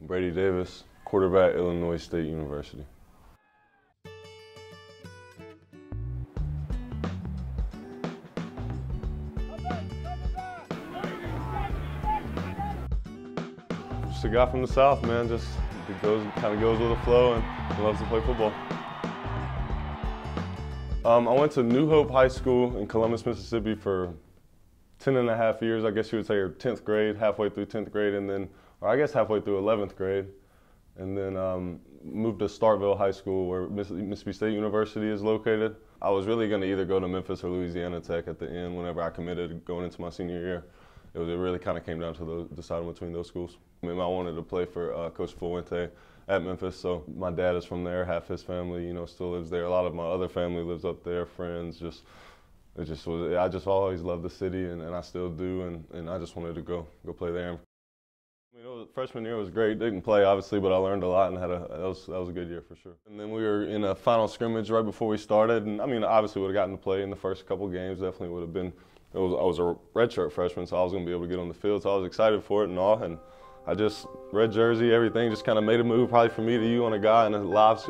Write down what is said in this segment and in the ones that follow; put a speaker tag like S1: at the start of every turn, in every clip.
S1: Brady Davis, quarterback, Illinois State University. Just a guy from the South, man. Just kind of goes with the flow and loves to play football. I went to New Hope High School in Columbus, Mississippi for 10.5 years, I guess you would say, or 10th grade, halfway through 10th grade, and then, or I guess halfway through 11th grade. And then moved to Starkville High School, where Mississippi State University is located. I was really going to either go to Memphis or Louisiana Tech at the end whenever I committed going into my senior year. It really kind of came down to deciding between those schools. I wanted to play for Coach Fuente at Memphis, so my dad is from there, half his family, still lives there. A lot of my other family lives up there, friends, I just always loved the city, and I still do, and I just wanted to go play there. Freshman year was great. Didn't play, obviously, but I learned a lot, and that was a good year for sure. And then we were in a final scrimmage right before we started, and obviously would have gotten to play in the first couple games. Definitely would have been. I was a redshirt freshman, so I was going to be able to get on the field, so I was excited for it and all. And I just, red jersey, everything, just kind of made a move probably from me to you on a guy in a live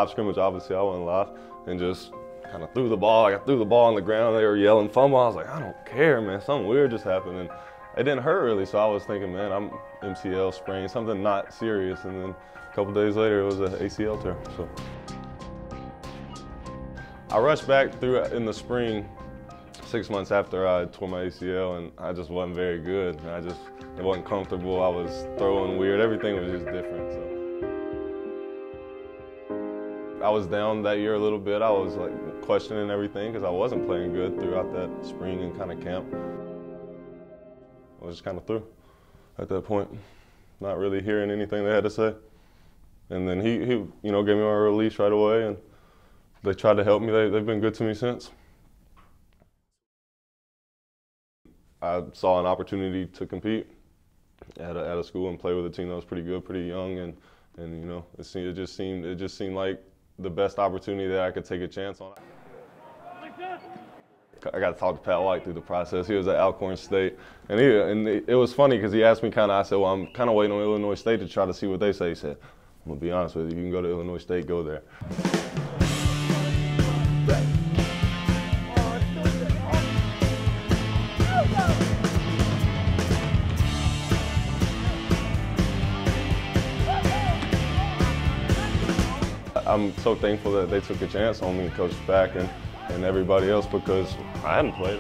S1: scrimmage. Obviously, I wasn't live, and just kind of threw the ball. I threw the ball on the ground. They were yelling fumble. I was like, I don't care, man. Something weird just happened. And it didn't hurt really, so I was thinking, man, I'm MCL sprain, something not serious. And then a couple days later, it was an ACL tear. So I rushed back through in the spring, 6 months after I tore my ACL, and I just wasn't very good. It wasn't comfortable. I was throwing weird. Everything was just different. So I was down that year a little bit. I was like questioning everything because I wasn't playing good throughout that spring and kind of camp. I was just kind of through at that point, not really hearing anything they had to say. And then he gave me my release right away, and they tried to help me. They've been good to me since. I saw an opportunity to compete at a school and play with a team that was pretty good, pretty young, and it just seemed like the best opportunity that I could take a chance on. I got to talk to Pat White through the process. He was at Alcorn State, and it was funny because he asked me I said, well, I'm kind of waiting on Illinois State to try to see what they say. He said, I'm going to be honest with you, you can go to Illinois State, go there. I'm so thankful that they took a chance on me, Coach Back and everybody else, because I hadn't played.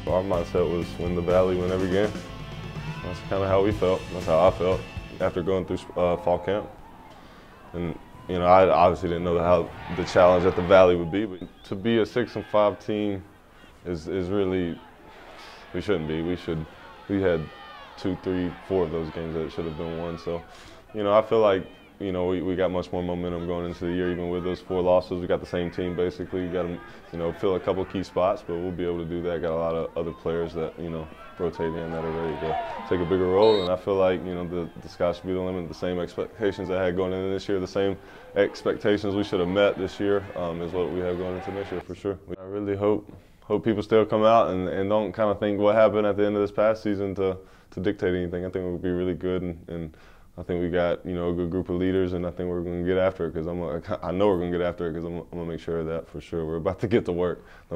S1: Our mindset was win the Valley, win every game. That's kind of how we felt. That's how I felt after going through fall camp. And I obviously didn't know how the challenge at the Valley would be, but to be a 6-5 team is really, we shouldn't be. We had 2, 3, 4 of those games that should have been won. So, I feel like, we got much more momentum going into the year, even with those 4 losses. We got the same team basically. We got to, fill a couple key spots, but we'll be able to do that. Got a lot of other players that, rotate in that are ready to take a bigger role, and I feel like the sky should be the limit. The same expectations I had going into this year, the same expectations we should have met this year is what we have going into next year for sure. I really hope people still come out and don't kind of think what happened at the end of this past season to dictate anything. I think it would be really good, and I think we got a good group of leaders, and I think we're going to get after it because I know we're going to get after it because I'm going to make sure of that for sure. We're about to get to work.